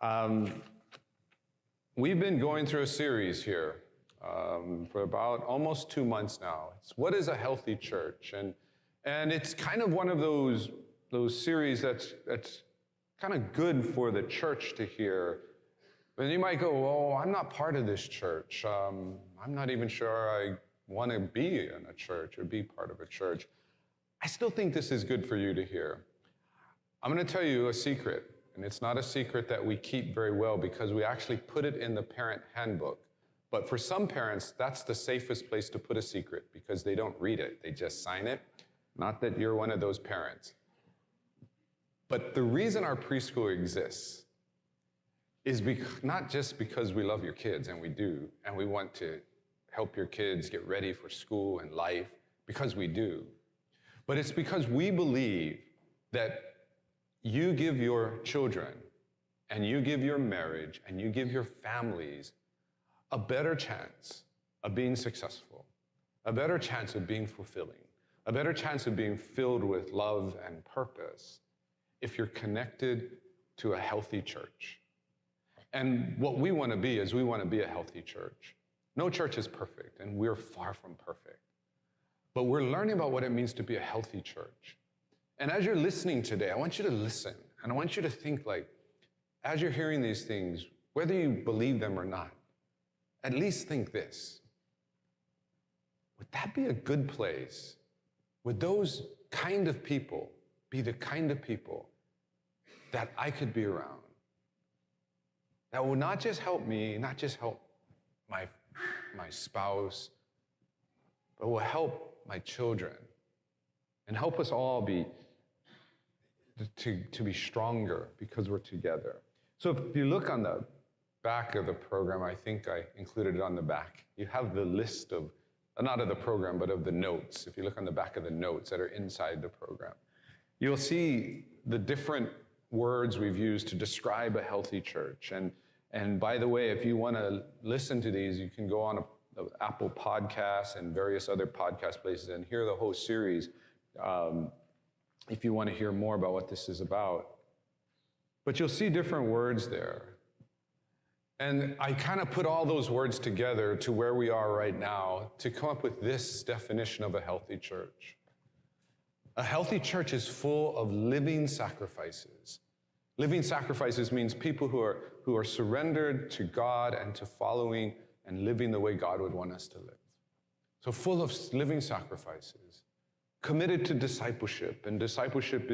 Um, we've been going through a series here for about almost 2 months now. It's What is a Healthy Church? And it's kind of one of those series that's kind of good for the church to hear. But you might go, well, I'm not part of this church. I'm not even sure I want to be in a church or be part of a church. I still think this is good for you to hear. I'm going to tell you a secret, and it's not a secret that we keep very well because we actually put it in the parent handbook. But for some parents, that's the safest place to put a secret because they don't read it. They just sign it. Not that you're one of those parents. But the reason our preschool exists is not just because we love your kids, and we do, and we want to help your kids get ready for school and life, because we do. But it's because we believe that you give your children, and you give your marriage, and you give your families a better chance of being successful, a better chance of being fulfilling, a better chance of being filled with love and purpose if you're connected to a healthy church. And what we want to be is we want to be a healthy church. No church is perfect, and we're far from perfect. But we're learning about what it means to be a healthy church. And as you're listening today, I want you to listen, and I want you to think like, as you're hearing these things, whether you believe them or not, at least think this. Would that be a good place? Would those kind of people be the kind of people that I could be around? That will not just help me, not just help my spouse, but will help my children and help us all to be stronger because we're together. So if you look on the back of the program, I think I included it on the back. You have the list of, not of the program, but of the notes. If you look on the back of the notes that are inside the program, you'll see the different words we've used to describe a healthy church. And by the way, if you want to listen to these, you can go on Apple Podcasts and various other podcast places and hear the whole series if you want to hear more about what this is about. But you'll see different words there. And I kind of put all those words together to where we are right now to come up with this definition of a healthy church. A healthy church is full of living sacrifices. Living sacrifices means people who are surrendered to God and to following and living the way God would want us to live. So full of living sacrifices, committed to discipleship. And discipleship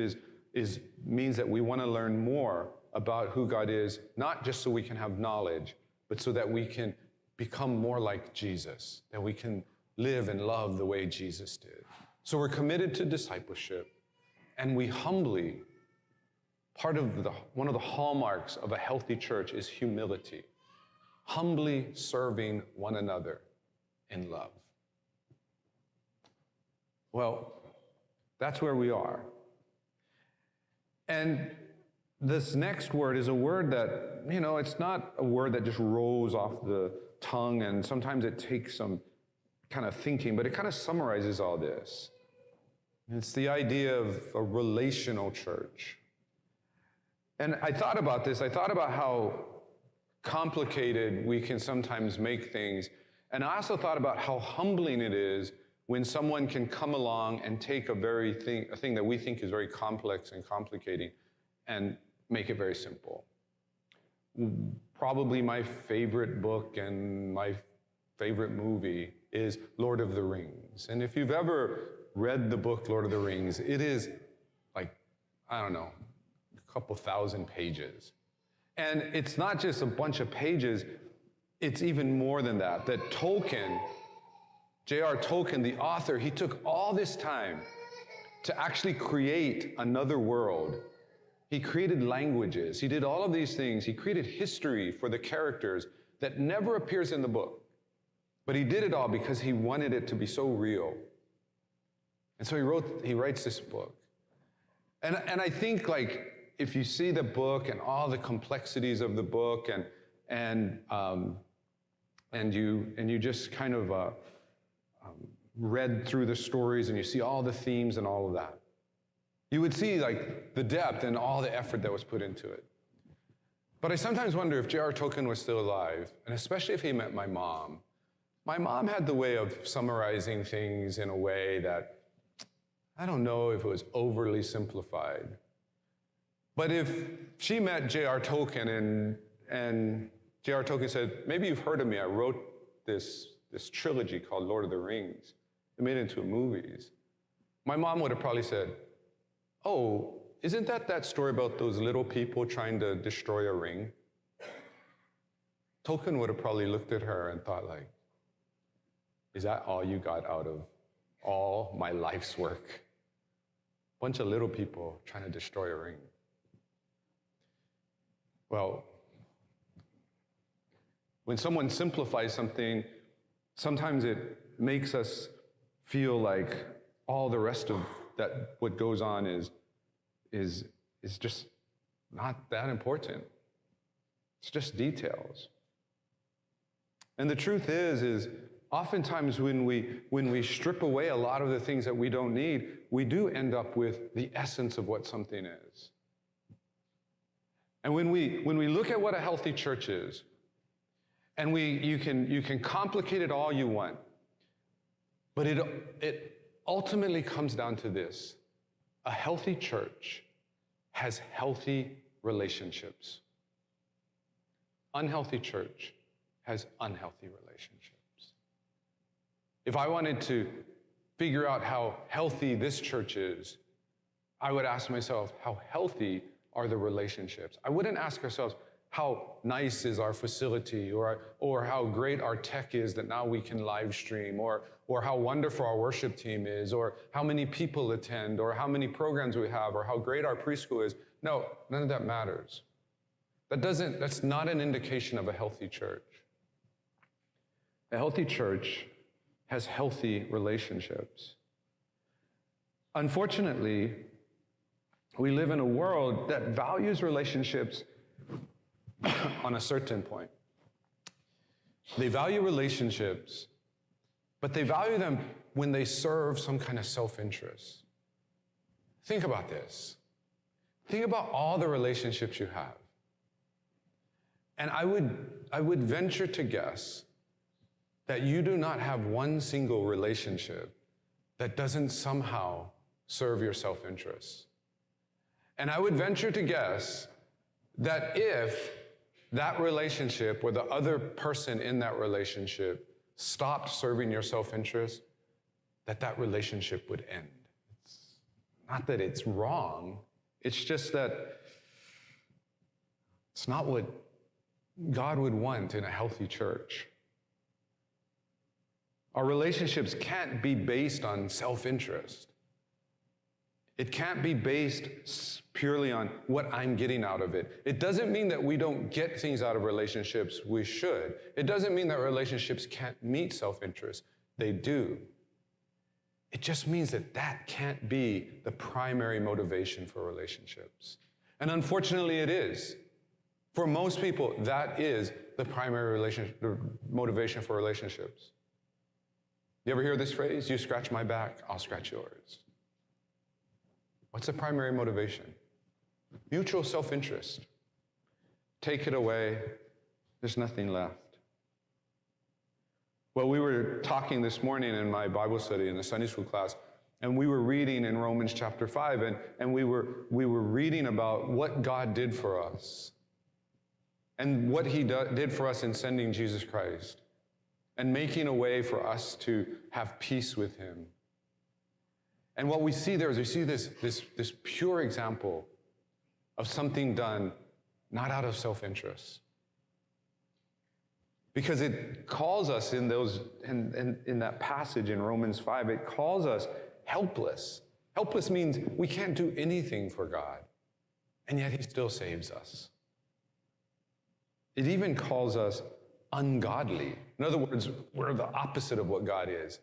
means that we want to learn more about who God is, not just so we can have knowledge, but so that we can become more like Jesus, that we can live and love the way Jesus did. So we're committed to discipleship, and we humbly, one of the hallmarks of a healthy church is humility, humbly serving one another in love. Well, that's where we are. And this next word is a word that, it's not a word that just rolls off the tongue, and sometimes it takes some kind of thinking, but it kind of summarizes all this. It's the idea of a relational church. And I thought about this. I thought about how complicated we can sometimes make things. And I also thought about how humbling it is when someone can come along and take a thing that we think is very complex and complicating and make it very simple. Probably my favorite book and my favorite movie is Lord of the Rings. And if you've ever read the book Lord of the Rings, it is like, I don't know, a couple thousand pages. And it's not just a bunch of pages, it's even more than that. That Tolkien, J.R. Tolkien, the author, he took all this time to actually create another world. He created languages. He did all of these things. He created history for the characters that never appears in the book. But he did it all because he wanted it to be so real. And so he writes this book. And I think, like, if you see the book and all the complexities of the book and you just kind of read through the stories and you see all the themes and all of that, you would see like the depth and all the effort that was put into it. But I sometimes wonder if J.R. Tolkien was still alive, and especially if he met my mom. My mom had the way of summarizing things in a way that, I don't know if it was overly simplified. But if she met J.R. Tolkien and J.R. Tolkien said, maybe you've heard of me, I wrote this trilogy called Lord of the Rings. It made it into movies. My mom would have probably said, oh, isn't that story about those little people trying to destroy a ring? Tolkien would have probably looked at her and thought like, is that all you got out of all my life's work? Bunch of little people trying to destroy a ring. Well, when someone simplifies something, sometimes it makes us feel like all the rest of that, what goes on is just not that important. It's just details. And the truth is oftentimes when we strip away a lot of the things that we don't need, we do end up with the essence of what something is. And when we look at what a healthy church is, and you can complicate it all you want, but it ultimately comes down to this. A healthy church has healthy relationships. Unhealthy church has unhealthy relationships. If I wanted to figure out how healthy this church is, I would ask myself, how healthy are the relationships? I wouldn't ask ourselves, how nice is our facility, or how great our tech is that now we can live stream, or how wonderful our worship team is, or how many people attend, or how many programs we have, or how great our preschool is. No, none of that matters. That's not an indication of a healthy church. A healthy church has healthy relationships. Unfortunately, we live in a world that values relationships on a certain point. They value relationships, but they value them when they serve some kind of self-interest. Think about this. Think about all the relationships you have. And I would venture to guess that you do not have one single relationship that doesn't somehow serve your self-interest. And I would venture to guess that if that relationship or the other person in that relationship stopped serving your self-interest, that relationship would end. It's not that it's wrong, it's just that it's not what God would want in a healthy church. Our relationships can't be based on self-interest. It can't be based purely on what I'm getting out of it. It doesn't mean that we don't get things out of relationships. We should. It doesn't mean that relationships can't meet self-interest. They do. It just means that can't be the primary motivation for relationships. And unfortunately, it is. For most people, that is the primary motivation for relationships. You ever hear this phrase? You scratch my back, I'll scratch yours. What's the primary motivation? Mutual self-interest. Take it away, there's nothing left. Well, we were talking this morning in my Bible study in the Sunday school class, and we were reading in Romans chapter 5, and we were reading about what God did for us, and what he did for us in sending Jesus Christ, and making a way for us to have peace with him. And what we see there is we see this pure example of something done not out of self-interest. Because it calls us in that passage in Romans 5, it calls us helpless. Helpless means we can't do anything for God, and yet he still saves us. It even calls us ungodly. In other words, we're the opposite of what God is.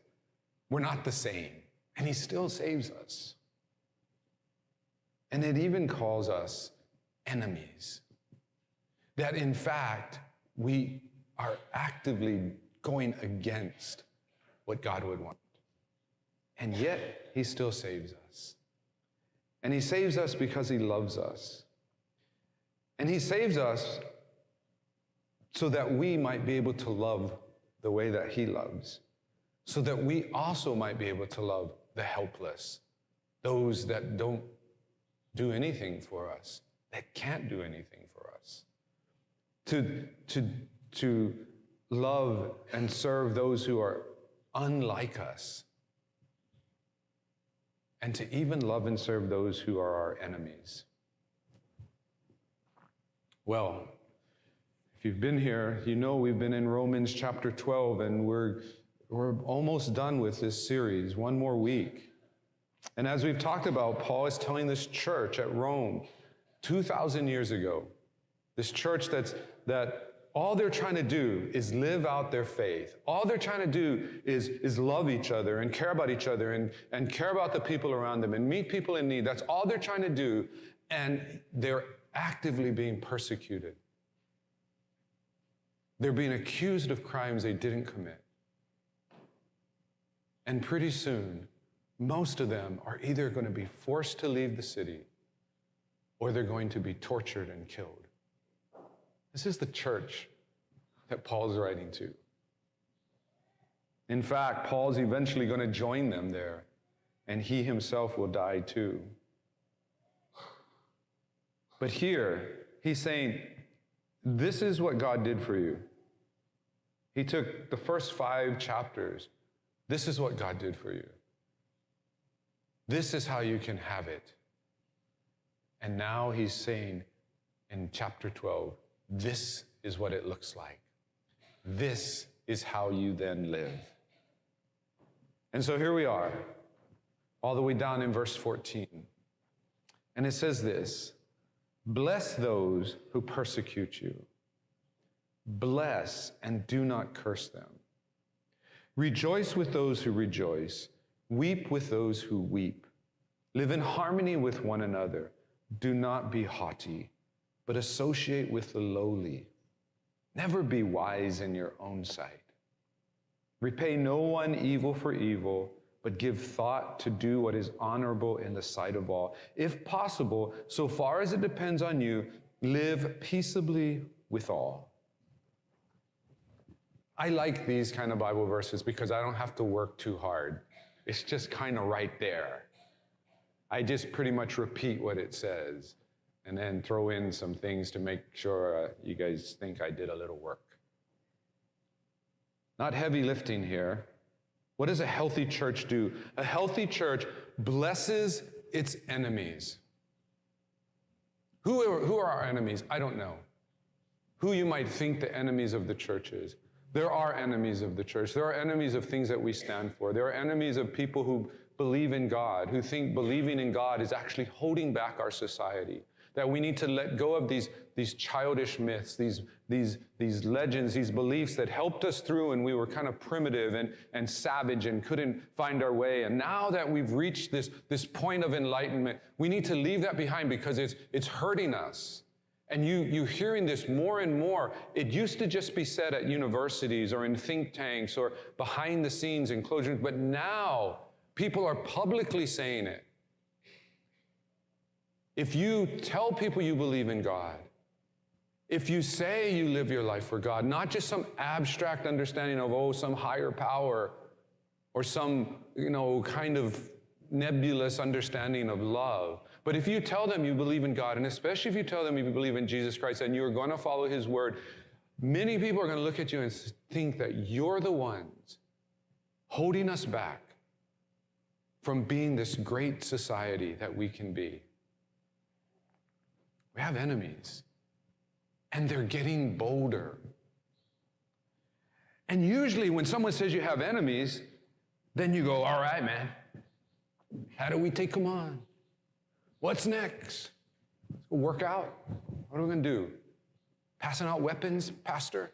We're not the same. And he still saves us. And it even calls us enemies. That in fact, we are actively going against what God would want. And yet, he still saves us. And he saves us because he loves us. And he saves us so that we might be able to love the way that he loves, so that we also might be able to love the helpless, those that don't do anything for us, that can't do anything for us, to love and serve those who are unlike us, and to even love and serve those who are our enemies. Well, if you've been here, you know we've been in Romans chapter 12, and we're almost done with this series, one more week. And as we've talked about, Paul is telling this church at Rome 2,000 years ago, this church that all they're trying to do is live out their faith. All they're trying to do is love each other and care about each other and care about the people around them and meet people in need. That's all they're trying to do, and they're actively being persecuted. They're being accused of crimes they didn't commit. And pretty soon, most of them are either going to be forced to leave the city or they're going to be tortured and killed. This is the church that Paul's writing to. In fact, Paul's eventually going to join them there, and he himself will die too. But here, he's saying, this is what God did for you. He took the first 5 chapters. This is what God did for you. This is how you can have it. And now he's saying in chapter 12, this is what it looks like. This is how you then live. And so here we are, all the way down in verse 14. And it says this, bless those who persecute you. Bless and do not curse them. Rejoice with those who rejoice. Weep with those who weep. Live in harmony with one another. Do not be haughty, but associate with the lowly. Never be wise in your own sight. Repay no one evil for evil, but give thought to do what is honorable in the sight of all. If possible, so far as it depends on you, live peaceably with all. I like these kind of Bible verses because I don't have to work too hard. It's just kind of right there. I just pretty much repeat what it says and then throw in some things to make sure you guys think I did a little work. Not heavy lifting here. What does a healthy church do? A healthy church blesses its enemies. Who are our enemies? I don't know. Who you might think the enemies of the church is. There are enemies of the church. There are enemies of things that we stand for. There are enemies of people who believe in God, who think believing in God is actually holding back our society. That we need to let go of these childish myths, these legends, these beliefs that helped us through when we were kind of primitive and savage and couldn't find our way. And now that we've reached this point of enlightenment, we need to leave that behind because it's hurting us. And you're hearing this more and more. It used to just be said at universities or in think tanks or behind the scenes in closed rooms, but now people are publicly saying it. If you tell people you believe in God, if you say you live your life for God, not just some abstract understanding of, some higher power or some, kind of nebulous understanding of love, but if you tell them you believe in God, and especially if you tell them you believe in Jesus Christ and you're going to follow his word, many people are going to look at you and think that you're the ones holding us back from being this great society that we can be. We have enemies, and they're getting bolder. And usually when someone says you have enemies, then you go, all right, man, how do we take them on? What's next? Let's go work out. What are we going to do? Passing out weapons, Pastor?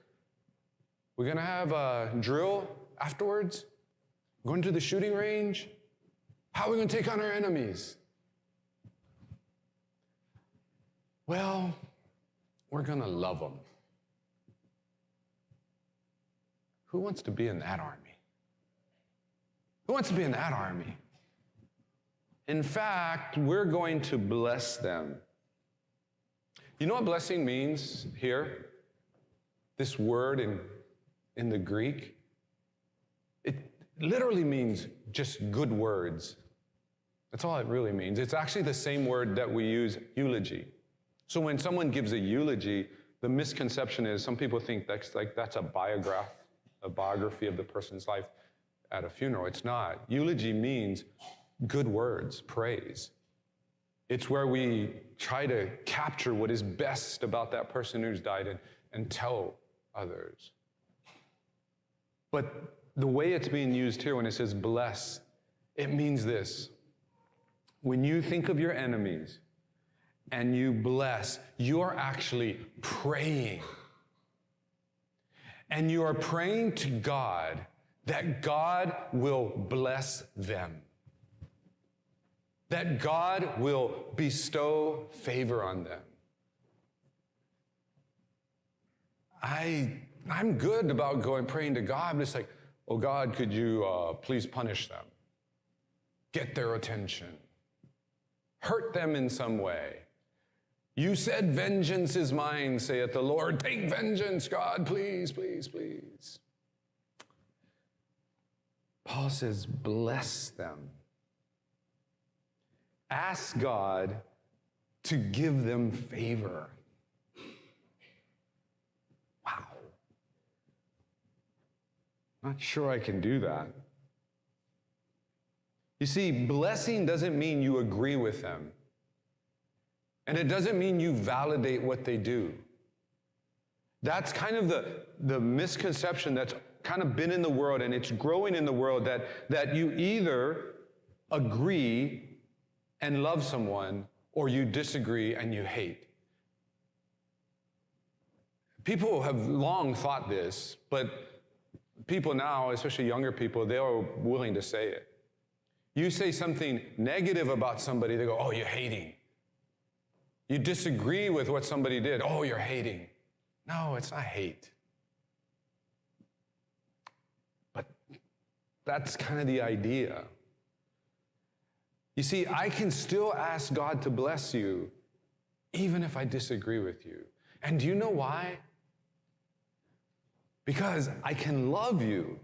We're going to have a drill afterwards? Going to the shooting range? How are we going to take on our enemies? Well, we're going to love them. Who wants to be in that army? Who wants to be in that army? In fact, we're going to bless them. You know what blessing means here? This word in the Greek, it literally means just good words. That's all it really means. It's actually the same word that we use, eulogy. So when someone gives a eulogy, the misconception is some people think that's a biography of the person's life at a funeral. It's not. Eulogy means good words, praise. It's where we try to capture what is best about that person who's died and tell others. But the way it's being used here when it says bless, it means this. When you think of your enemies and you bless, you are actually praying. And you are praying to God that God will bless them. That God will bestow favor on them. I'm good about praying to God. I'm just like, oh God, could you please punish them? Get their attention. Hurt them in some way. You said, vengeance is mine, saith the Lord. Take vengeance, God, please, please, please. Paul says, bless them. Ask God to give them favor. Wow. Not sure I can do that. You see, blessing doesn't mean you agree with them. And it doesn't mean you validate what they do. That's kind of the misconception that's kind of been in the world, and it's growing in the world, that you either agree and love someone, or you disagree and you hate. People have long thought this, but people now, especially younger people, they are willing to say it. You say something negative about somebody, they go, oh, you're hating. You disagree with what somebody did, oh, you're hating. No, it's not hate. But that's kind of the idea. You see, I can still ask God to bless you, even if I disagree with you. And do you know why? Because I can love you.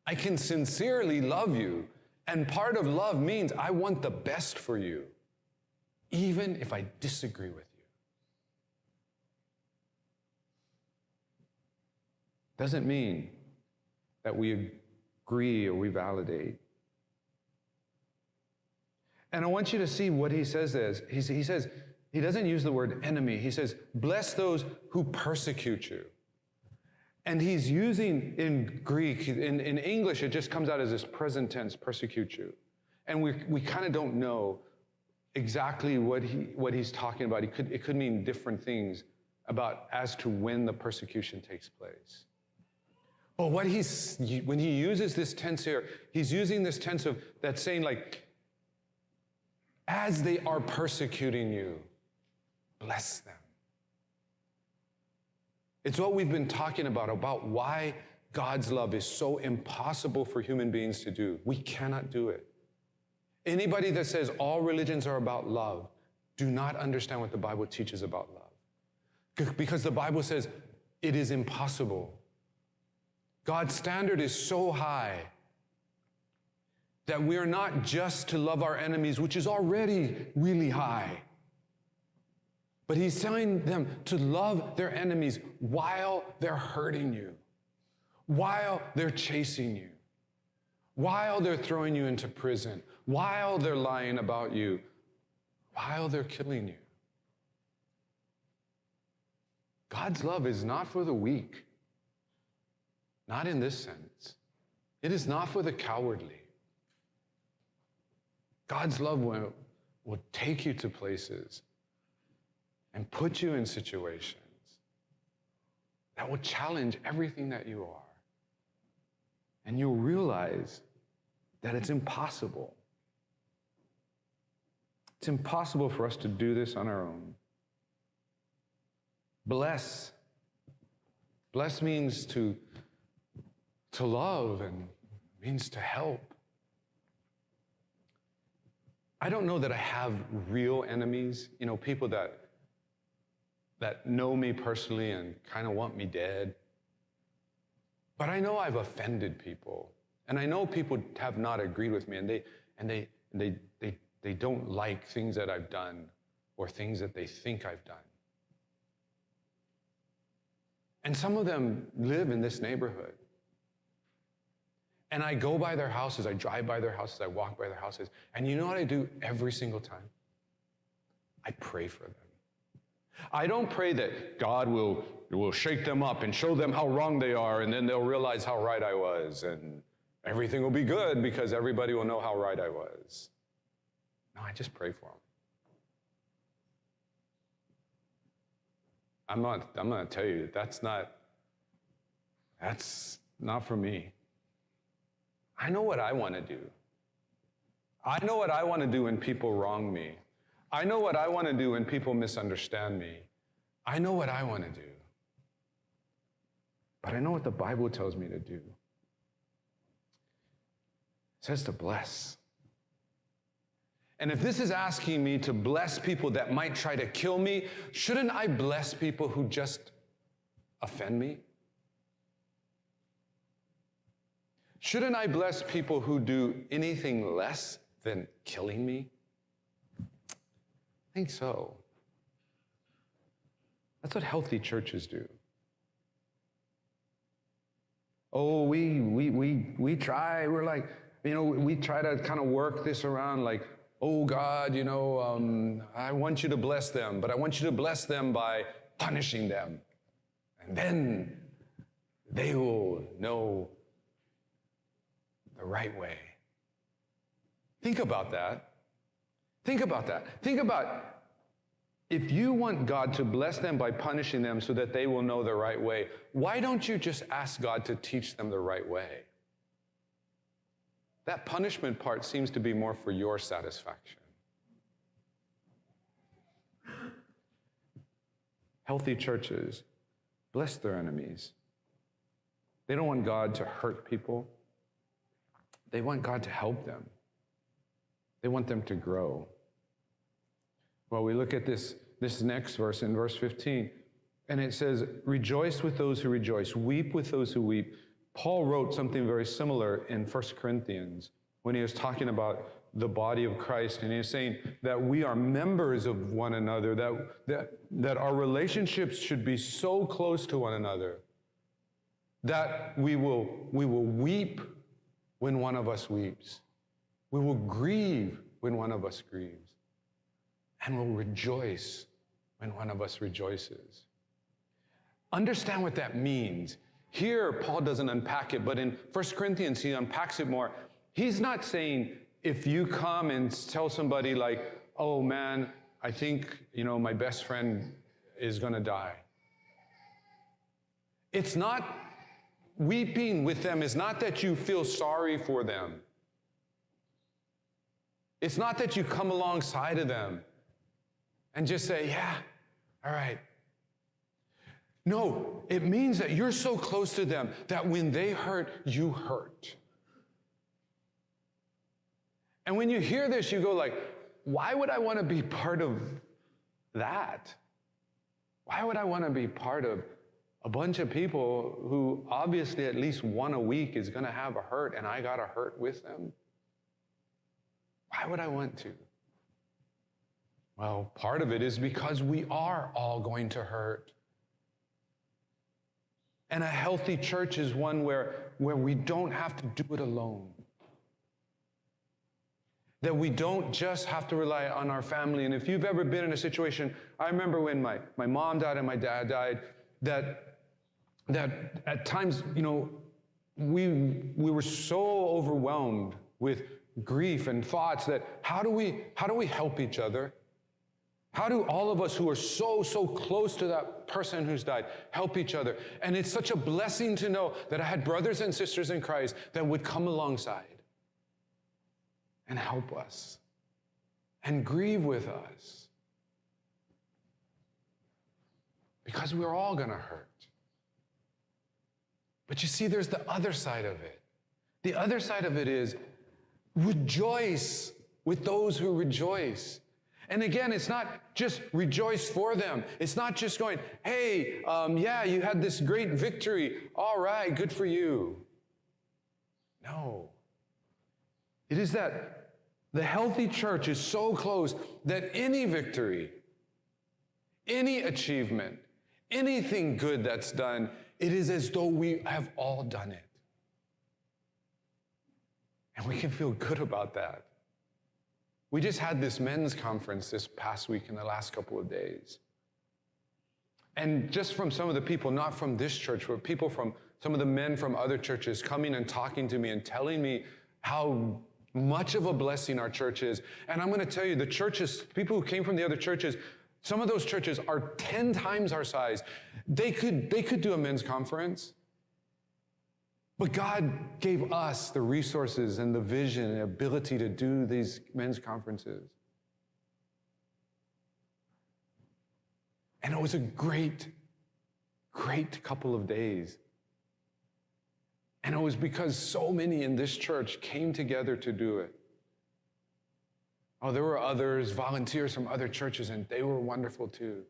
I can sincerely love you. And part of love means I want the best for you, even if I disagree with you. Doesn't mean that we agree or we validate. And I want you to see what he says is. He says, he doesn't use the word enemy. He says, bless those who persecute you. And he's using in Greek, in English, it just comes out as this present tense, persecute you. And we kind of don't know exactly what he's talking about. It could mean different things about as to when the persecution takes place. But when he uses this tense here, he's using this tense of that's saying like, as they are persecuting you, bless them. It's what we've been talking about why God's love is so impossible for human beings to do. We cannot do it. Anybody that says all religions are about love do not understand what the Bible teaches about love. Because the Bible says it is impossible. God's standard is so high that we are not just to love our enemies, which is already really high, but he's telling them to love their enemies while they're hurting you, while they're chasing you, while they're throwing you into prison, while they're lying about you, while they're killing you. God's love is not for the weak, not in this sense. It is not for the cowardly. God's love will take you to places and put you in situations that will challenge everything that you are. And you'll realize that it's impossible. It's impossible for us to do this on our own. Bless. Bless means to love and means to help. I don't know that I have real enemies, people that that know me personally and kind of want me dead. But I know I've offended people. And I know people have not agreed with me, and they don't like things that I've done or things that they think I've done. And some of them live in this neighborhood. And I go by their houses, I drive by their houses, I walk by their houses, and you know what I do every single time? I pray for them. I don't pray that God will shake them up and show them how wrong they are, and then they'll realize how right I was, and everything will be good because everybody will know how right I was. No, I just pray for them. I'm going to tell you, that's not for me. I know what I want to do. I know what I want to do when people wrong me. I know what I want to do when people misunderstand me. I know what I want to do. But I know what the Bible tells me to do. It says to bless. And if this is asking me to bless people that might try to kill me, shouldn't I bless people who just offend me? Shouldn't I bless people who do anything less than killing me? I think so. That's what healthy churches do. Oh, we try. We're like, we try to kind of work this around like, oh, God, I want you to bless them, but I want you to bless them by punishing them. And then they will know the right way. Think about that. Think about that. Think about if you want God to bless them by punishing them so that they will know the right way, why don't you just ask God to teach them the right way? That punishment part seems to be more for your satisfaction. Healthy churches bless their enemies. They don't want God to hurt people. They want God to help them. They want them to grow. Well, we look at this next verse in verse 15, and it says, rejoice with those who rejoice, weep with those who weep. Paul wrote something very similar in 1 Corinthians when he was talking about the body of Christ, and he was saying that we are members of one another, that our relationships should be so close to one another that we will weep when one of us weeps. We will grieve when one of us grieves. And will rejoice when one of us rejoices. Understand what that means. Here, Paul doesn't unpack it, but in 1 Corinthians, he unpacks it more. He's not saying, if you come and tell somebody like, oh man, I think, my best friend is going to die. It's not, weeping with them is not that you feel sorry for them. It's not that you come alongside of them and just say, yeah, all right. No, it means that you're so close to them that when they hurt, you hurt. And when you hear this, you go like, why would I want to be part of that? Why would I want to be part of a bunch of people who obviously at least one a week is going to have a hurt and I got to hurt with them? Why would I want to? Well, part of it is because we are all going to hurt. And a healthy church is one where we don't have to do it alone. That we don't just have to rely on our family. And if you've ever been in a situation, I remember when my mom died and my dad died, that at times, we were so overwhelmed with grief and thoughts that how do we help each other? How do all of us who are so close to that person who's died help each other? And it's such a blessing to know that I had brothers and sisters in Christ that would come alongside and help us and grieve with us. Because we're all going to hurt. But you see, there's the other side of it. The other side of it is rejoice with those who rejoice. And again, it's not just rejoice for them. It's not just going, hey, yeah, you had this great victory. All right, good for you. No. It is that the healthy church is so close that any victory, any achievement, anything good that's done, it is as though we have all done it. And we can feel good about that. We just had this men's conference this past week in the last couple of days. And just from some of the people, not from this church, but people from some of the men from other churches coming and talking to me and telling me how much of a blessing our church is. And I'm going to tell you, the churches, people who came from the other churches, some of those churches are 10 times our size. They could do a men's conference. But God gave us the resources and the vision and ability to do these men's conferences. And it was a great, great couple of days. And it was because so many in this church came together to do it. Oh, there were others, volunteers from other churches, and they were wonderful too.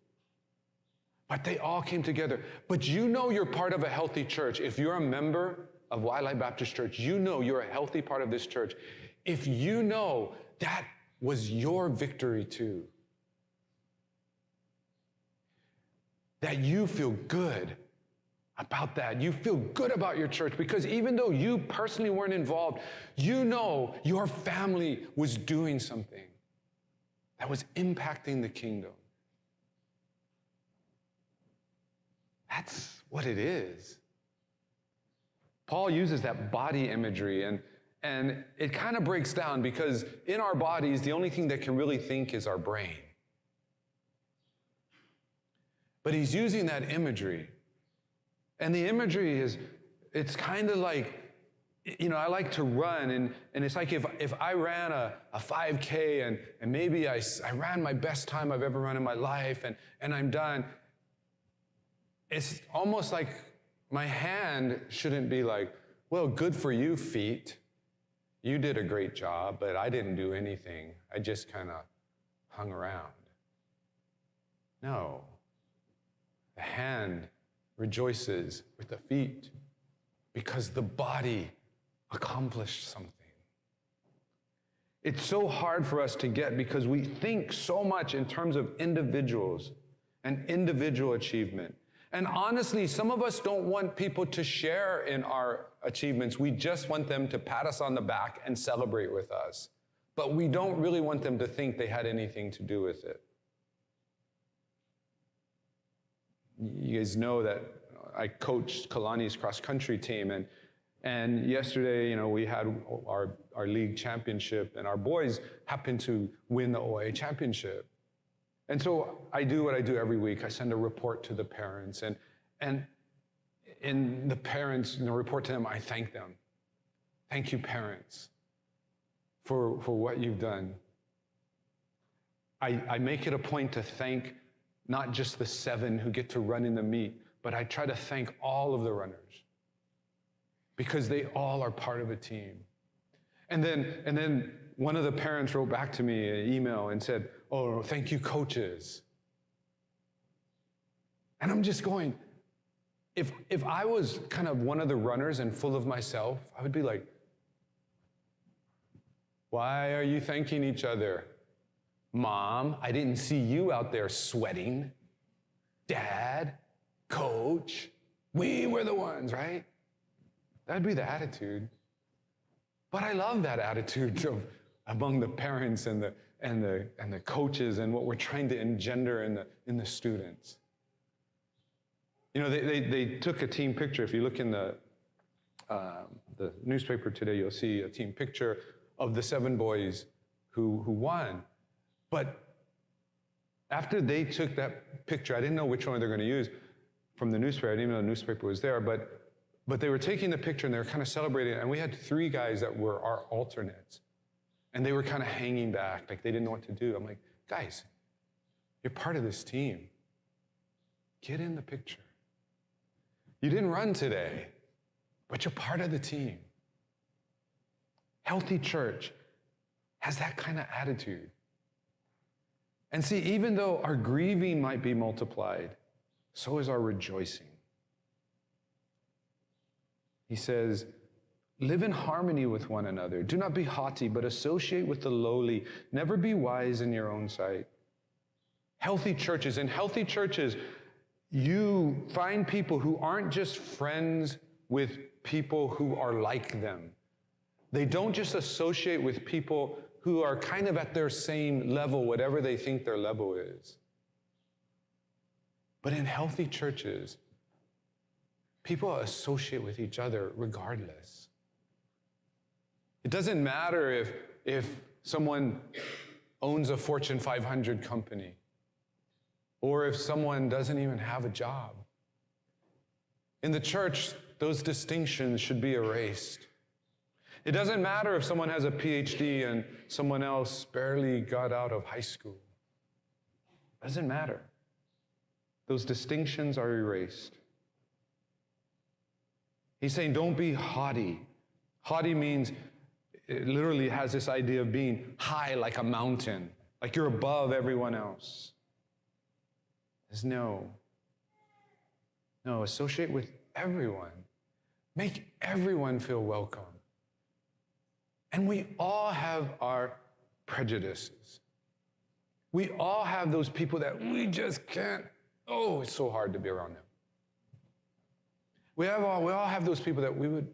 But they all came together. But you know you're part of a healthy church. If you're a member of Waialae Baptist Church, you know you're a healthy part of this church. If you know that was your victory too, that you feel good about that. You feel good about your church because even though you personally weren't involved, you know your family was doing something that was impacting the kingdom. That's what it is. Paul uses that body imagery, and it kind of breaks down because in our bodies, the only thing that can really think is our brain. But he's using that imagery. And the imagery is, it's kind of like, you know, I like to run, and it's like if I ran a 5K and maybe I ran my best time I've ever run in my life and I'm done, it's almost like my hand shouldn't be like, well, good for you, feet. You did a great job, but I didn't do anything. I just kind of hung around. No. The hand rejoices with the feet because the body accomplished something. It's so hard for us to get because we think so much in terms of individuals and individual achievement. And honestly, some of us don't want people to share in our achievements. We just want them to pat us on the back and celebrate with us. But we don't really want them to think they had anything to do with it. You guys know that I coached Kalani's cross-country team, and yesterday, you know, we had our league championship, and our boys happened to win the OA championship. And so I do what I do every week. I send a report to the parents, and in the parents, in the report to them, I thank them. Thank you, parents, for what you've done. I make it a point to thank not just the 7 who get to run in the meet, but I try to thank all of the runners because they all are part of a team. And then one of the parents wrote back to me an email and said, oh, thank you, coaches. And I'm just going, if I was kind of one of the runners and full of myself, I would be like, why are you thanking each other? Mom, I didn't see you out there sweating. Dad, coach, we were the ones, right? That'd be the attitude. But I love that attitude among the parents and the coaches and what we're trying to engender in the students. You know, they took a team picture. If you look in the newspaper today, you'll see a team picture of the 7 boys who won. But after they took that picture, I didn't know which one they're going to use from the newspaper. I didn't even know the newspaper was there, but they were taking the picture and they were kind of celebrating it. And we had 3 guys that were our alternates. And they were kind of hanging back, like they didn't know what to do. I'm like, guys, you're part of this team. Get in the picture. You didn't run today, but you're part of the team. Healthy church has that kind of attitude. And see, even though our grieving might be multiplied, so is our rejoicing. He says, live in harmony with one another. Do not be haughty, but associate with the lowly. Never be wise in your own sight. Healthy churches. In healthy churches, you find people who aren't just friends with people who are like them. They don't just associate with people who are kind of at their same level, whatever they think their level is. But in healthy churches, people associate with each other regardless. It doesn't matter if someone owns a Fortune 500 company, or if someone doesn't even have a job. In the church, those distinctions should be erased. It doesn't matter if someone has a PhD and someone else barely got out of high school. It doesn't matter. Those distinctions are erased. He's saying, don't be haughty. Haughty means, it literally has this idea of being high like a mountain, like you're above everyone else. There's no, associate with everyone. Make everyone feel welcome. And we all have our prejudices. We all have those people that we just can't, it's so hard to be around them. We all have those people that we would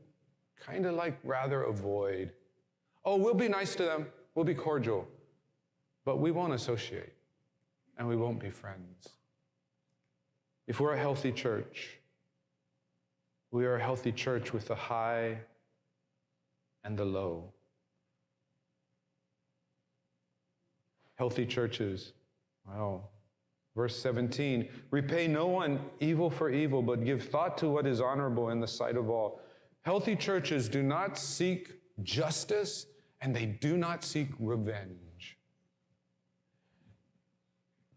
kind of like rather avoid. We'll be nice to them, we'll be cordial, but we won't associate and we won't be friends. If we're a healthy church, we are a healthy church with the high and the low. Healthy churches, verse 17, repay no one evil for evil, but give thought to what is honorable in the sight of all. Healthy churches do not seek justice, and they do not seek revenge.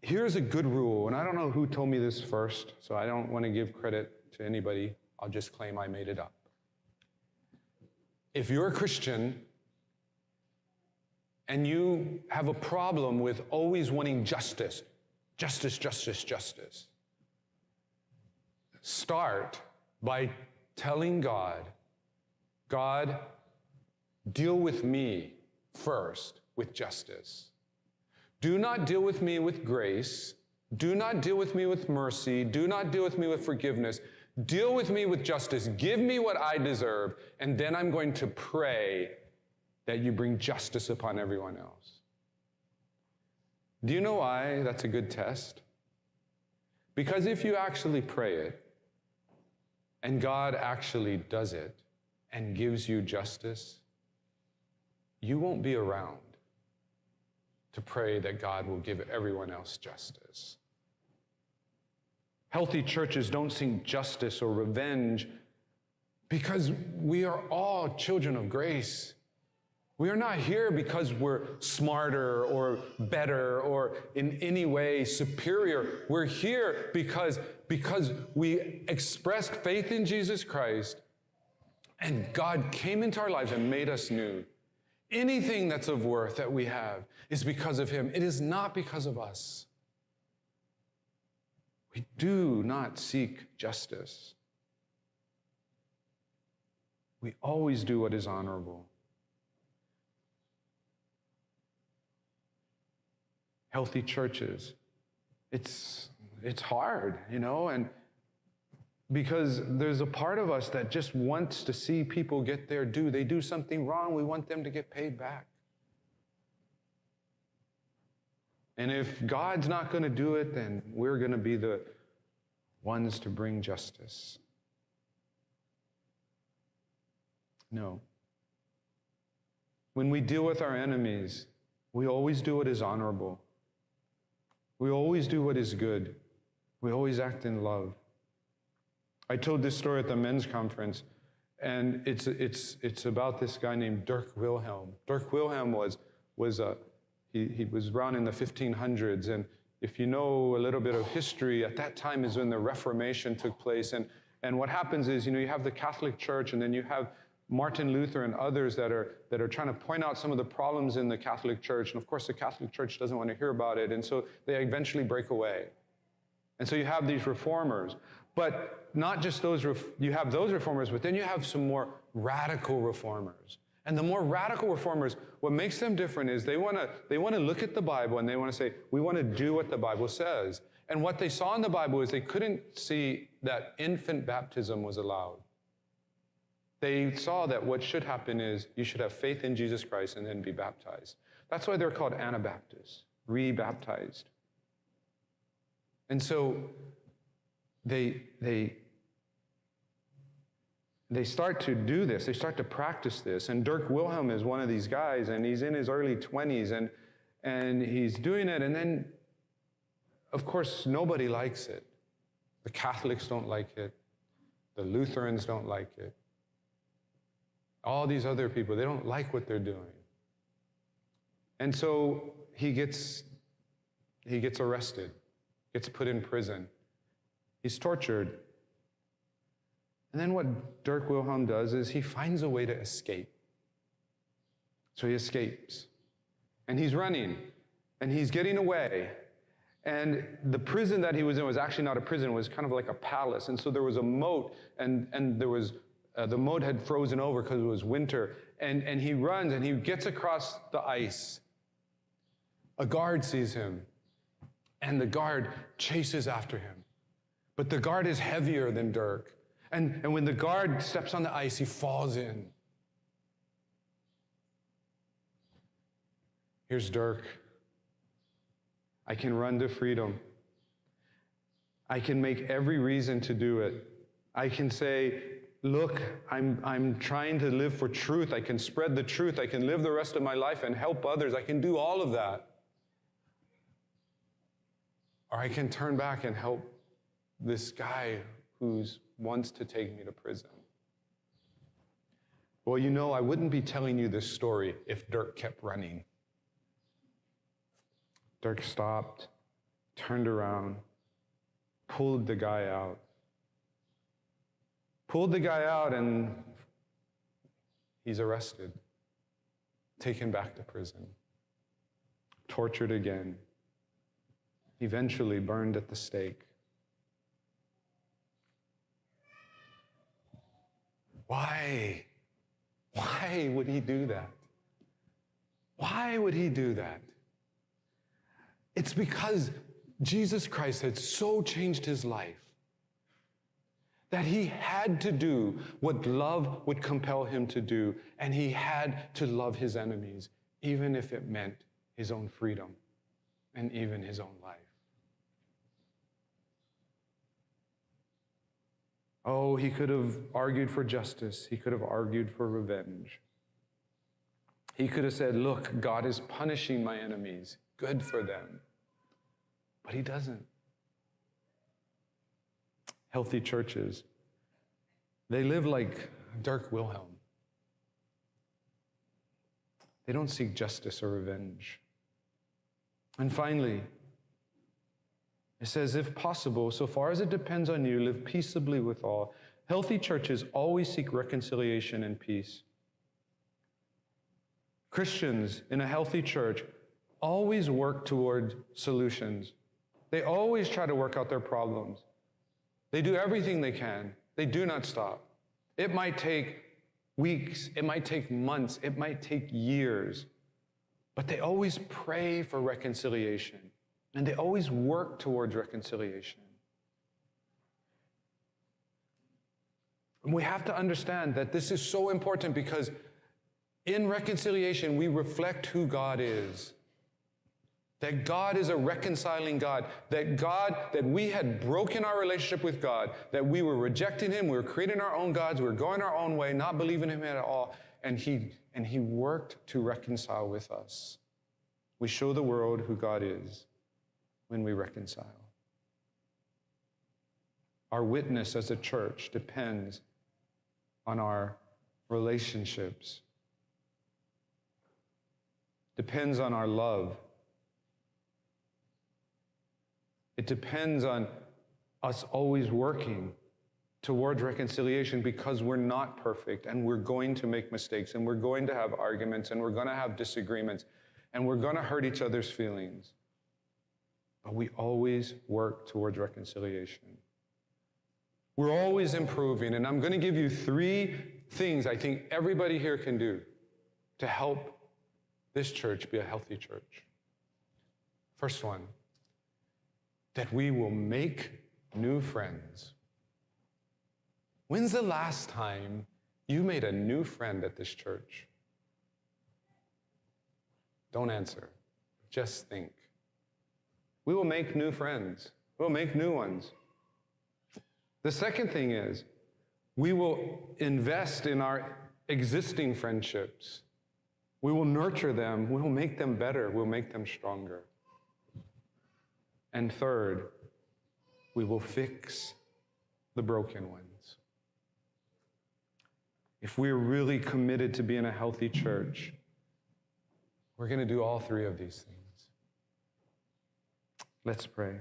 Here's a good rule, and I don't know who told me this first, so I don't want to give credit to anybody. I'll just claim I made it up. If you're a Christian and you have a problem with always wanting justice, start by telling God, deal with me first with justice. Do not deal with me with grace. Do not deal with me with mercy. Do not deal with me with forgiveness. Deal with me with justice. Give me what I deserve, and then I'm going to pray that you bring justice upon everyone else. Do you know why that's a good test? Because if you actually pray it, and God actually does it, and gives you justice, you won't be around to pray that God will give everyone else justice. Healthy churches don't seek justice or revenge because we are all children of grace. We are not here because we're smarter or better or in any way superior. We're here because we expressed faith in Jesus Christ and God came into our lives and made us new. Anything that's of worth that we have is because of Him. It is not because of us. We do not seek justice. We always do what is honorable. Healthy churches. It's hard, and because there's a part of us that just wants to see people get their due. They do something wrong, we want them to get paid back. And if God's not going to do it, then we're going to be the ones to bring justice. No. When we deal with our enemies, we always do what is honorable. We always do what is good. We always act in love. I told this story at the men's conference, and it's about this guy named Dirk Wilhelm. Dirk Wilhelm was around in the 1500s, and if you know a little bit of history, at that time is when the Reformation took place, and what happens is, you have the Catholic Church, and then you have Martin Luther and others that are trying to point out some of the problems in the Catholic Church. And of course, the Catholic Church doesn't want to hear about it. And so they eventually break away. And so you have these reformers. But not just those, you have those reformers, but then you have some more radical reformers. And the more radical reformers, what makes them different is they want to look at the Bible and they want to say, we want to do what the Bible says. And what they saw in the Bible is they couldn't see that infant baptism was allowed. They saw that what should happen is you should have faith in Jesus Christ and then be baptized. That's why they're called Anabaptists, re-baptized. And so they start to do this. They start to practice this. And Dirk Wilhelm is one of these guys, and he's in his early 20s, and he's doing it. And then, of course, nobody likes it. The Catholics don't like it. The Lutherans don't like it. All these other people, they don't like what they're doing. And so he gets arrested, gets put in prison. He's tortured. And then what Dirk Wilhelm does is he finds a way to escape. So he escapes. And he's running. And he's getting away. And the prison that he was in was actually not a prison. It was kind of like a palace. And so there was a moat, and there was the moat had frozen over because it was winter. And he runs, and he gets across the ice. A guard sees him, and the guard chases after him. But the guard is heavier than Dirk. And when the guard steps on the ice, he falls in. Here's Dirk. I can run to freedom. I can make every reason to do it. I can say, look, I'm trying to live for truth. I can spread the truth. I can live the rest of my life and help others. I can do all of that. Or I can turn back and help this guy who wants to take me to prison. Well, you know, I wouldn't be telling you this story if Dirk kept running. Dirk stopped, turned around, pulled the guy out. And he's arrested, taken back to prison, tortured again, eventually burned at the stake. Why? Why would he do that? Why would he do that? It's because Jesus Christ had so changed his life that he had to do what love would compel him to do, and he had to love his enemies, even if it meant his own freedom and even his own life. Oh, he could have argued for justice. He could have argued for revenge. He could have said, look, God is punishing my enemies. Good for them. But he doesn't. Healthy churches, they live like Dirk Wilhelm. They don't seek justice or revenge. And finally, it says, if possible, so far as it depends on you, live peaceably with all. Healthy churches always seek reconciliation and peace. Christians in a healthy church always work toward solutions. They always try to work out their problems. They do everything they can. They do not stop. It might take weeks, it might take months, it might take years, but they always pray for reconciliation. And they always work towards reconciliation. And we have to understand that this is so important because in reconciliation, we reflect who God is. That God is a reconciling God. That we had broken our relationship with God. That we were rejecting him. We were creating our own gods. We were going our own way, not believing him at all. And he worked to reconcile with us. We show the world who God is when we reconcile. Our witness as a church depends on our relationships, depends on our love. It depends on us always working towards reconciliation because we're not perfect and we're going to make mistakes and we're going to have arguments and we're going to have disagreements and we're going to hurt each other's feelings. But we always work towards reconciliation. We're always improving, and I'm going to give you 3 things I think everybody here can do to help this church be a healthy church. First one, that we will make new friends. When's the last time you made a new friend at this church? Don't answer. Just think. We will make new friends. We'll make new ones. The second thing is, we will invest in our existing friendships. We will nurture them. We will make them better. We'll make them stronger. And third, we will fix the broken ones. If we're really committed to being a healthy church, we're going to do all 3 of these things. Let's pray.